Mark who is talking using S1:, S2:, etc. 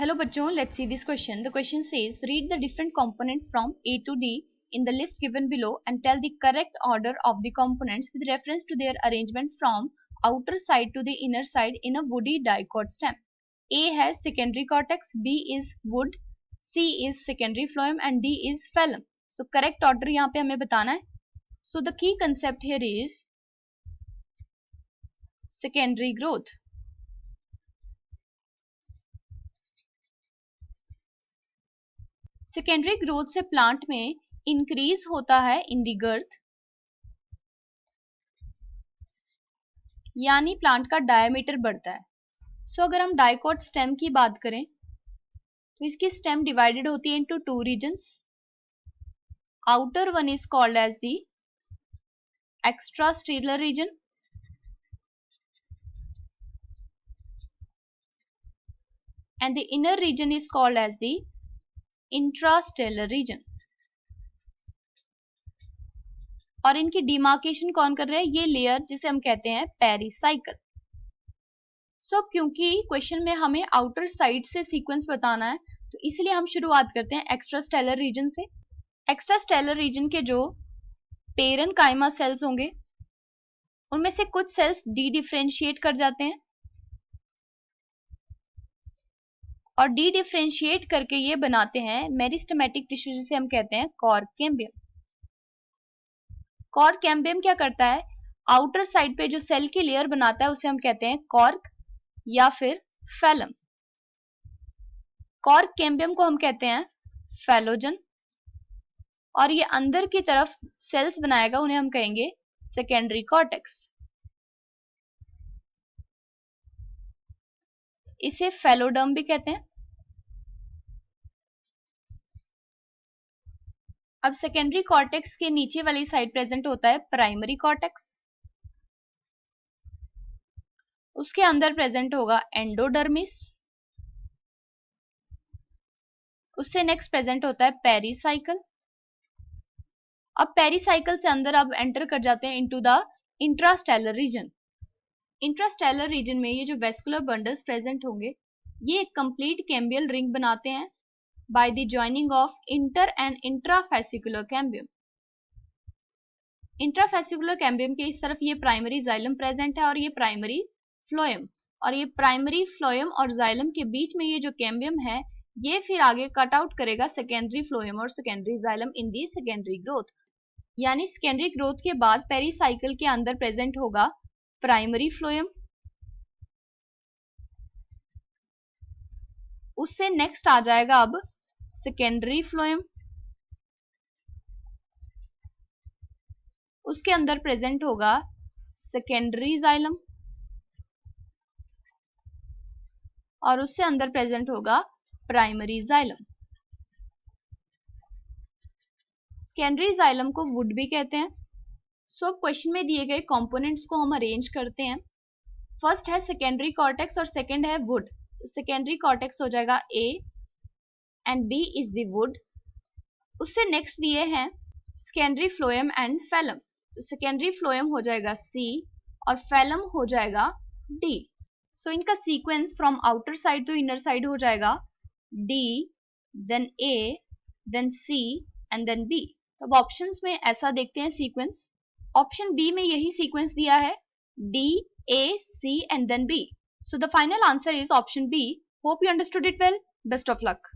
S1: Hello बच्चों, let's see this question. The question says, read the different components from A to D in the list given below and tell the correct order of the components with reference to their arrangement from outer side to the inner side in a woody dicot stem. A has secondary cortex, B is wood, C is secondary phloem and D is phloem. So correct order यहाँ पे हमें बताना है. So the key concept here is secondary growth. Secondary growth से plant में increase होता है इन दी गर्थ, यानी प्लांट का डायमीटर बढ़ता है. सो अगर हम डाइकोट स्टेम की बात करें तो इसकी स्टेम डिवाइडेड होती है into two regions. Outer one is called as the extrastelar region and the inner region is called as the intrastelar region. और इनकी डिमार्केशन कौन कर रहा है? ये लेयर जिसे हम कहते हैं पेरिसाइकल. सो क्योंकि क्वेश्चन में हमें आउटर साइड से सीक्वेंस बताना है तो इसलिए हम शुरुआत करते हैं एक्स्ट्रास्टेलर रीजन से. एक्स्ट्रास्टेलर रीजन के जो पेरेनकाइमा सेल्स होंगे उनमें से कुछ सेल्स डी डिफरेंशिएट कर जाते हैं और डी डिफरेंशिएट करके ये बनाते हैं मेरिस्टेमेटिक टिश्यू जिसे हम कहते हैं कॉर्क कैम्बियम. कॉर्क कैम्बियम क्या करता है? आउटर साइड पे जो सेल की लेयर बनाता है उसे हम कहते हैं कॉर्क या फिर फैलम. कॉर्क कैम्बियम को हम कहते हैं फैलोजन और ये अंदर की तरफ सेल्स बनाएगा, उन्हें हम कहेंगे सेकेंडरी कॉर्टेक्स. इसे फैलोडर्म भी कहते हैं. अब सेकेंडरी कॉर्टेक्स के नीचे वाली साइड प्रेजेंट होता है प्राइमरी कॉर्टेक्स. उसके अंदर प्रेजेंट होगा एंडोडर्मिस. उससे नेक्स्ट प्रेजेंट होता है पेरिसाइकल. अब पेरिसाइकल से अंदर अब एंटर कर जाते हैं into the intrastelar reason. इंट्रास्टेलर reason में ये जो वेस्कुलर बंडल्स प्रेजेंट होंगे ये एक कंप्लीट कैम्बियल रिंग बनाते हैं by the joining of inter and intrafascicular cambium. Intrafascicular cambium के इस तरफ ये प्राइमरी जाइलम प्रेजेंट है और ये प्राइमरी फ्लोएम, और ये प्राइमरी फ्लोएम और जाइलम के बीच में ये जो कैम्बियम है ये फिर आगे कट आउट करेगा सेकेंडरी फ्लोएम और सेकेंडरी जाइलम इन दी सेकेंडरी ग्रोथ. यानी सेकेंडरी ग्रोथ के बाद पेरिसाइकिल के अंदर प्रेजेंट होगा प्राइमरी फ्लोएम, उससे नेक्स्ट आ जाएगा अब सेकेंडरी फ्लोएम, उसके अंदर प्रेजेंट होगा सेकेंडरी जाइलम और उससे अंदर प्रेजेंट होगा प्राइमरी जाइलम. सेकेंडरी जाइलम को वुड भी कहते हैं. सो अब क्वेश्चन में दिए गए कंपोनेंट्स को हम अरेंज करते हैं. फर्स्ट है सेकेंडरी कॉर्टेक्स और सेकेंड है वुड. सेकेंडरी कॉर्टेक्स हो जाएगा A and B is the wood. उससे नेक्स्ट दिए हैं सेकेंडरी फ्लोएम एंड फैलम. तो सेकेंडरी फ्लोएम हो जाएगा सी और फैलम हो जाएगा डी. सो इनका sequence from outer side to inner side हो जाएगा D, then A, then C and then B. तो अब ऑप्शंस में ऐसा देखते हैं सीक्वेंस. ऑप्शन बी में यही सीक्वेंस दिया है D, A, C and then B. So the final answer is option B. Hope you understood it well. Best of luck.